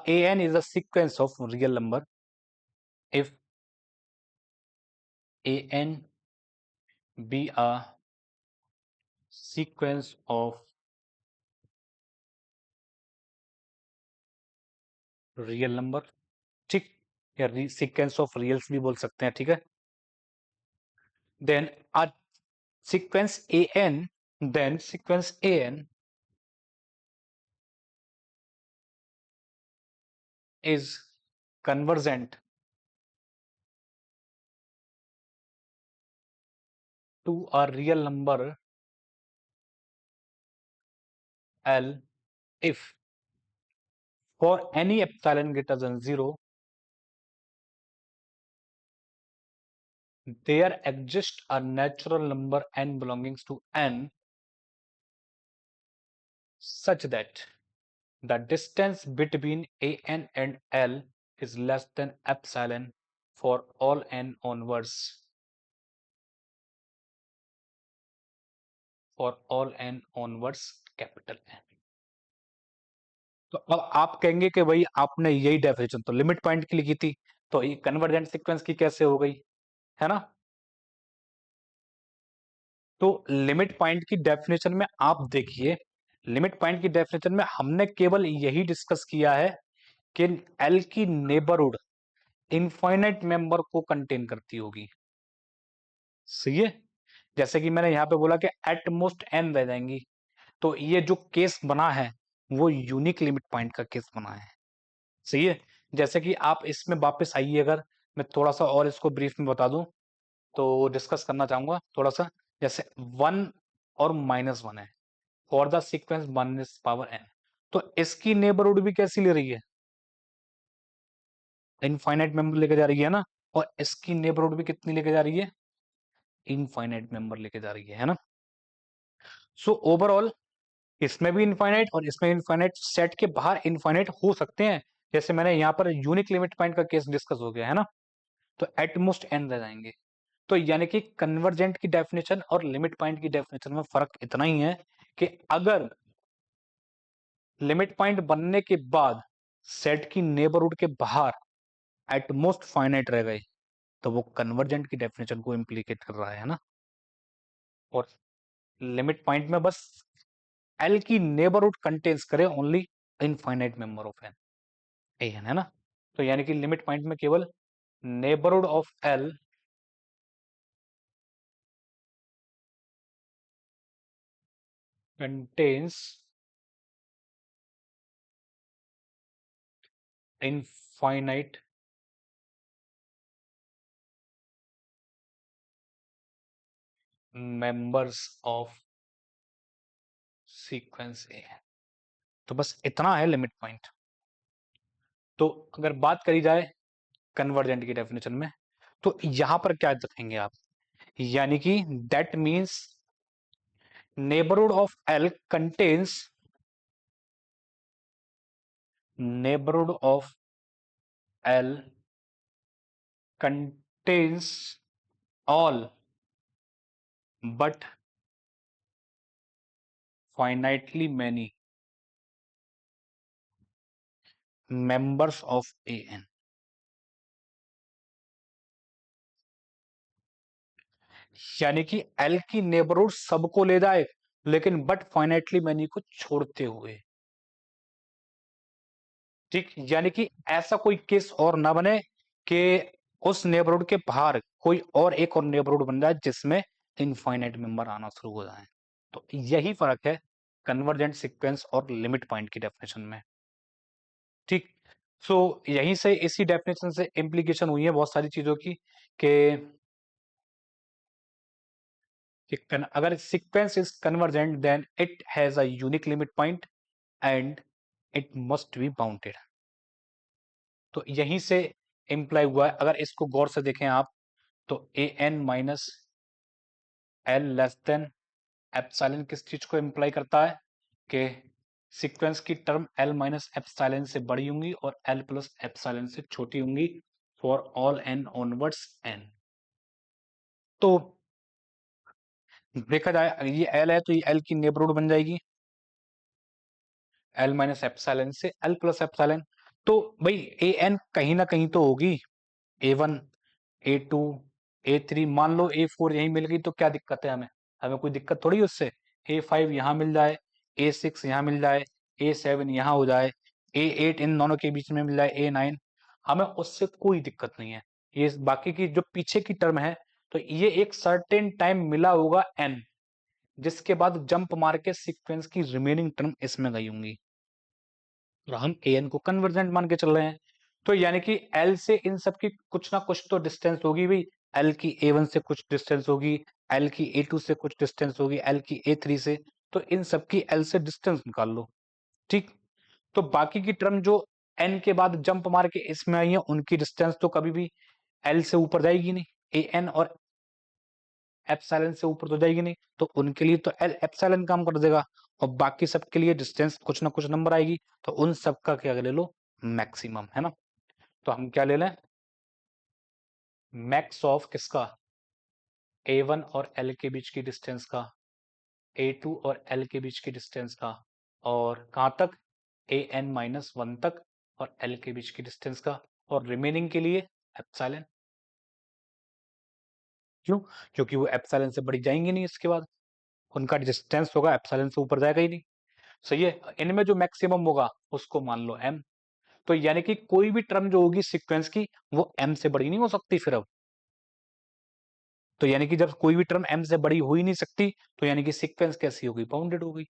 A N is a sequence of real number, if A N B a sequence of real number, ठीक, या सीक्वेंस ऑफ रियल्स भी बोल सकते हैं, ठीक है। Then a sequence A N, then sequence A N is convergent to a real number L if for any epsilon greater than 0 there exists a natural number n belonging to n such that the distance between an and L is less than epsilon for all n onwards, for all n onwards capital N। तो अब आप कहेंगे कि भाई आपने यही definition तो limit point की लिखी थी, तो ये कन्वर्जेंट सीक्वेंस की कैसे हो गई, है ना। तो लिमिट पॉइंट की डेफिनेशन में आप देखिए, लिमिट पॉइंट की डेफिनेशन में हमने केवल यही डिस्कस किया है कि एल की नेबरहुड इनफाइनाइट मेंबर को कंटेन करती होगी, सही है। जैसे कि मैंने यहां पे बोला कि एट मोस्ट एन रह जाएंगी, तो ये जो केस बना है वो यूनिक लिमिट पॉइंट का केस बना है, सही है। जैसे कि आप इसमें वापस आइए, अगर मैं थोड़ा सा और इसको ब्रीफ में बता दूं तो डिस्कस करना चाहूंगा थोड़ा सा। जैसे 1 और -1 है फॉर द सीक्वेंस 1⁻n, तो इसकी नेबरहुड भी कैसी ले रही है, इनफाइनाइट मेंबर लेके जा रही है ना, और इसकी नेबरहुड भी कितनी लेके जा रही है, इनफाइनाइट मेंबर लेके जा रही है ना। सो ओवरऑल इसमें भी इनफाइनाइट और इसमें इनफाइनाइट, सेट के बाहर इनफाइनाइट हो सकते हैं, जैसे मैंने यहाँ पर यूनिक लिमिट पॉइंट का केस डिस्कस हो गया है ना, तो एटमोस्ट एन रह जाएंगे। तो यानी कि कन्वर्जेंट की डेफिनेशन और लिमिट पॉइंट की डेफिनेशन में फर्क इतना ही है कि अगर लिमिट पॉइंट बनने के बाद सेट की नेबरहुड के बाहर एटमोस्ट फाइनाइट रह गए तो वो कन्वर्जेंट की डेफिनेशन को इंप्लीकेट कर रहा है ना। और लिमिट पॉइंट में बस एल की नेबरहुड कंटेन्स करे only infinite member of n, n है ना। तो यानी कि लिमिट पॉइंट में केवल neighbourhood of L contains infinite members of sequence a. तो बस इतना है लिमिट पॉइंट। तो अगर बात करी जाए कन्वर्जेंट की डेफिनेशन में, तो यहां पर क्या रखेंगे आप, यानी कि that means neighbourhood of L contains, neighbourhood of L contains all but finitely many members of A N. यानी कि एल की नेबरहुड सबको ले जाए लेकिन बट फाइनाइटली मैनी को छोड़ते हुए, ठीक। यानी कि ऐसा कोई केस और ना बने कि उस नेबरहुड के बाहर कोई और एक और नेबरहुड बन जाए जिसमें इनफाइनाइट मेंबर आना शुरू हो जाए। तो यही फर्क है कन्वर्जेंट सीक्वेंस और लिमिट पॉइंट की डेफिनेशन में, ठीक। सो यहीं से इसी डेफिनेशन से इंप्लीकेशन हुई है बहुत सारी चीजों की कि अगर sequence is convergent then it has a unique limit point and it must be bounded. तो यहीं से इंप्लाई हुआ है, अगर इसको गौर से देखें आप तो a n minus L less than epsilon किस चीज को इंप्लाई करता है कि सीक्वेंस की टर्म एल माइनस एप्सिलॉन से बड़ी होंगी और एल प्लस एप्सिलॉन से छोटी होंगी for all N onwards N. तो देखा जाए ये एल है तो ये एल की नेबरहुड बन जाएगी, एल माइनस एप्सिलॉन से एल प्लस एप्सिलॉन। तो भाई ए एन कहीं ना कहीं तो होगी, a one, a two, a three, मान लो ए फोर यहीं मिल गई तो क्या दिक्कत है हमें, हमें कोई दिक्कत थोड़ी है उससे। ए फाइव यहाँ मिल जाए, ए सिक्स यहाँ मिल जाए, ए सेवन यहाँ हो जाए, ए एट इन दोनों के बीच में मिल जाए, ए नाइन, हमें उससे कोई दिक्कत नहीं है। ये बाकी की जो पीछे की टर्म है, तो ये एक सर्टेन टाइम मिला होगा एन, जिसके बाद जंप मार के सीक्वेंस की रिमेनिंग टर्म इसमें गई होंगी, और हम ए एन को कन्वर्जेंट मान के चल रहे हैं। तो यानी कि एल से इन सब की कुछ ना कुछ तो डिस्टेंस होगी भाई, एल की ए वन से कुछ डिस्टेंस होगी, एल की ए टू से कुछ डिस्टेंस होगी, एल की ए थ्री से, तो इन सब की एल से डिस्टेंस निकाल लो। ठीक, तो बाकी की टर्म जो एन के बाद जंप मार के इसमें आई है, उनकी डिस्टेंस तो कभी भी एल से ऊपर जाएगी नहीं, ए एन और एप्सिलॉन से ऊपर तो जाएगी नहीं, तो उनके लिए तो एल एप्सिलॉन काम कर देगा, और बाकी सबके लिए डिस्टेंस कुछ ना कुछ नंबर आएगी, तो उन सब का क्या ले लो, मैक्सिमम, है ना। तो हम क्या ले लें, मैक्स ऑफ किसका, ए वन और एल के बीच की डिस्टेंस का, ए टू और एल के बीच की डिस्टेंस का, और कहां तक, ए एन माइनस वन तक और एल के बीच की डिस्टेंस का, और रिमेनिंग के लिए एप्सिलॉन। क्यों, क्योंकि वो एप्सिलॉन से बड़ी जाएंगे नहीं, इसके बाद उनका डिस्टेंस होगा एप्सिलॉन से ऊपर जाएगा ही नहीं। सही है, इनमें जो मैक्सिमम होगा उसको मान लो एम। तो यानी कि कोई भी टर्म जो होगी सीक्वेंस की, वो एम से बड़ी नहीं हो सकती फिर अब। तो यानी कि जब कोई भी टर्म एम से बड़ी हो ही नहीं सकती, तो यानी कि सीक्वेंस कैसी होगी, बाउंडेड होगी।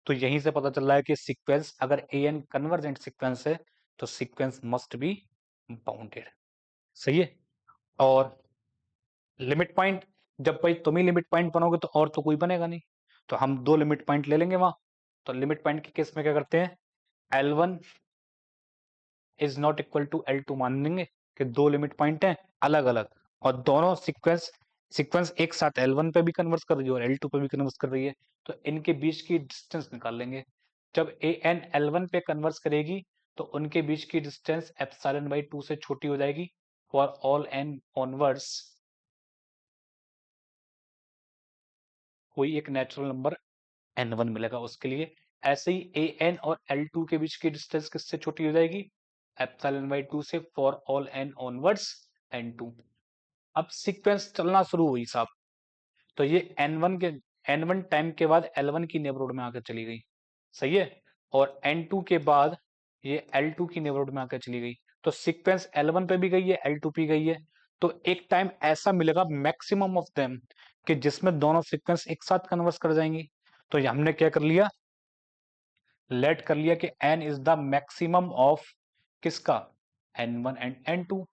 तो यहीं से पता चल रहा है कि सीक्वेंस अगर ए एन कन्वर्जेंट सीक्वेंस है, तो सीक्वेंस मस्ट बी बाउंडेड। सही है। और लिमिट पॉइंट, जब भाई तुम ही लिमिट पॉइंट बनोगे तो और तो कोई बनेगा नहीं, तो हम दो लिमिट पॉइंट ले लेंगे वहां। तो लिमिट पॉइंट के केस में क्या करते हैं, L one is not equal to L two मान लेंगे, कि दो लिमिट पॉइंट हैं अलग अलग, और दोनों सीक्वेंस सीक्वेंस एक साथ L1 पे भी कन्वर्स कर रही है और L2 पे भी कन्वर्स कर रही है, तो इनके बीच की डिस्टेंस निकाल लेंगे। जब ए एन L1 पे कन्वर्स करेगी, तो उनके बीच की डिस्टेंस एप्सिलॉन बाई 2 से छोटी हो जाएगी, फॉर ऑल एन ऑनवर्ड्स कोई एक नेचुरल नंबर N1 मिलेगा उसके लिए। ऐसे ही ए एन और L2 के बीच की डिस्टेंस किससे छोटी हो जाएगी, एप्सिलॉन बाई 2 से, for all N onwards N2। अब सीक्वेंस चलना शुरू हुई साहब, तो ये N1 टाइम के बाद L1 की नेबरहुड में आकर चली गई। सही है, और N2 के बाद ये L2 की नेबरहुड में आकर चली गई, तो सीक्वेंस L1 पे भी गई है, L2 पे गई है। तो एक टाइम ऐसा मिलेगा मैक्सिमम ऑफ देम, कि जिसमें दोनों सीक्वेंस एक साथ कन्वर्स कर जाएंगी। तो ये हमने क्या कर लिया, लेट कर लिया कि n is the maximum of किसका, N1 एंड N2।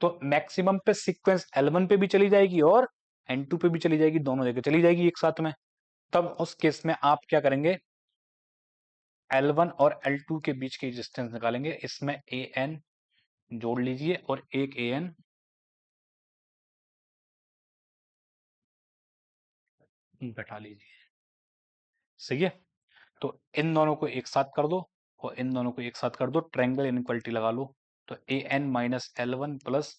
तो मैक्सिमम पे सीक्वेंस L1 पे भी चली जाएगी और N2 पे भी चली जाएगी, दोनों जगह चली जाएगी एक साथ में। तब उस केस में आप क्या करेंगे, L1 और L2 के बीच की डिस्टेंस निकालेंगे, इसमें an जोड़ लीजिए और एक an घटा लीजिए। सही है, तो इन दोनों को एक साथ कर दो और इन दोनों को एक साथ कर दो, ट्रायंगल इनइक्वालिटी लगा लो। तो a n minus L one plus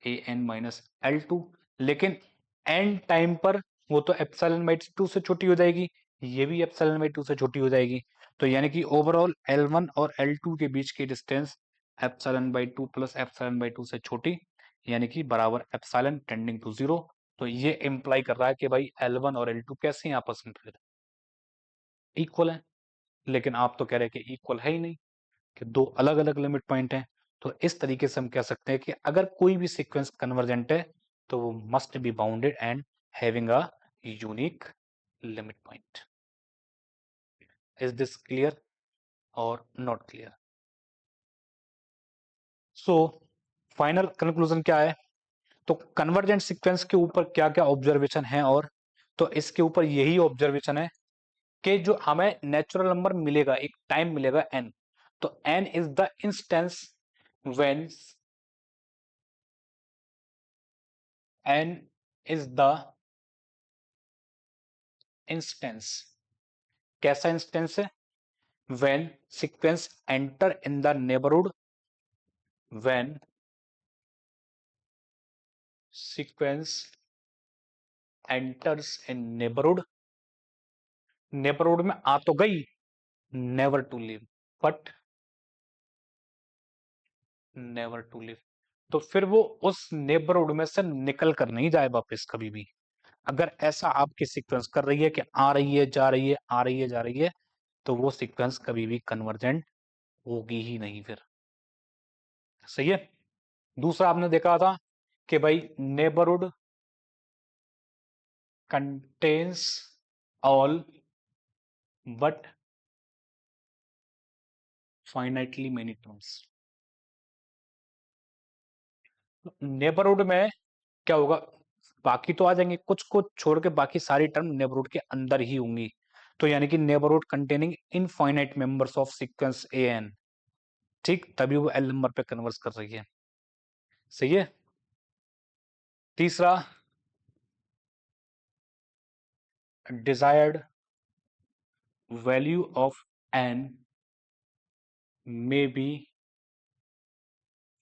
a n minus L two, लेकिन एन टाइम पर वो तो एप्सिलॉन बाई 2 से छोटी हो जाएगी, ये भी एप्सिलॉन बाई 2 से छोटी हो जाएगी। तो यानी कि ओवरऑल L1 और L2 के बीच की distance epsilon by 2 plus epsilon by 2 से छोटी, यानी कि बराबर एप्सिलॉन टेंडिंग टू जीरो। तो ये इंप्लाई कर रहा है कि भाई L1 और L2 कैसे हैं आपस में, फिर इक्वल है। लेकिन आप तो कह रहे हैं कि इक्वल है ही नहीं, कि दो अलग अलग लिमिट पॉइंट हैं। तो इस तरीके से हम कह सकते हैं कि अगर कोई भी सीक्वेंस कन्वर्जेंट है, तो वो must be bounded and having a unique limit point. Is this clear और not clear? So final conclusion क्या है, तो कन्वर्जेंट सीक्वेंस के ऊपर क्या क्या ऑब्जर्वेशन है, और तो इसके ऊपर यही ऑब्जर्वेशन है कि जो हमें नेचुरल नंबर मिलेगा, एक टाइम मिलेगा n, तो n is the instance when n is the instance. कैसा इंस्टेंस है, when sequence enter in the neighbourhood, when sequence enters in neighborhood, neighborhood में आ तो गई, never to leave, but never to leave, तो फिर वो उस नेबरहुड में से निकल कर नहीं जाए वापस कभी भी। अगर ऐसा आपकी सीक्वेंस कर रही है कि आ रही है जा रही है आ रही है जा रही है, तो वो सीक्वेंस कभी भी कन्वर्जेंट होगी ही नहीं फिर। सही है। दूसरा आपने देखा था कि भाई neighbourhood contains all but finitely many terms. Neighbourhood में क्या होगा, बाकी तो आ जाएंगे, कुछ को छोड़ के बाकी सारी टर्म नेबरहुड के अंदर ही होंगी। तो यानी कि neighbourhood containing infinite members of sequence A N, ठीक, तभी वो एल नंबर पे कन्वर्स कर रही है। सही है। तीसरा, desired value of N may be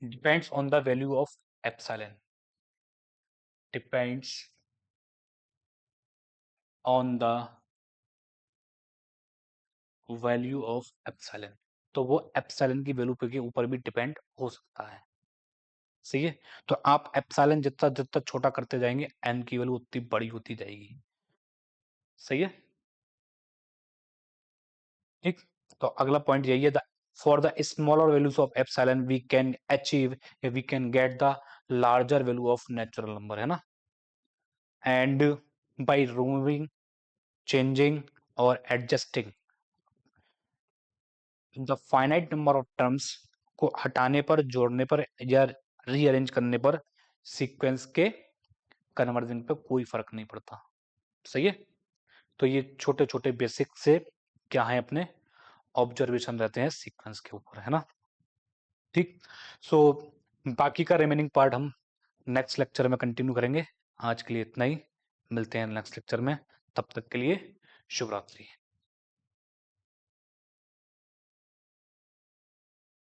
depends on the value of epsilon, depends on the value of epsilon, तो वो एप्सिलॉन की वैल्यू के ऊपर भी डिपेंड हो सकता है। सही है। तो आप एप्सिलॉन जितना जितना छोटा करते जाएंगे एन की वैल्यू उतनी बड़ी होती जाएगी। सही है। ठीक। तो अगला पॉइंट यही है, for the smaller values of epsilon we can achieve, we can get the larger value of natural number, है ना। एंड बाय रिमूविंग, चेंजिंग और adjusting the finite number of terms को हटाने पर, जोड़ने पर या रीअरेंज करने पर सीक्वेंस के कन्वर्जन पे कोई फर्क नहीं पड़ता। सही है। तो ये छोटे छोटे बेसिक से क्या है, अपने ऑब्जर्वेशन रहते हैं सीक्वेंस के ऊपर, है ना। ठीक। सो बाकी का रिमेनिंग पार्ट हम नेक्स्ट लेक्चर में कंटिन्यू करेंगे। आज के लिए इतना ही, मिलते हैं नेक्स्ट लेक्चर में, तब तक के लिए शुभ रात्रि।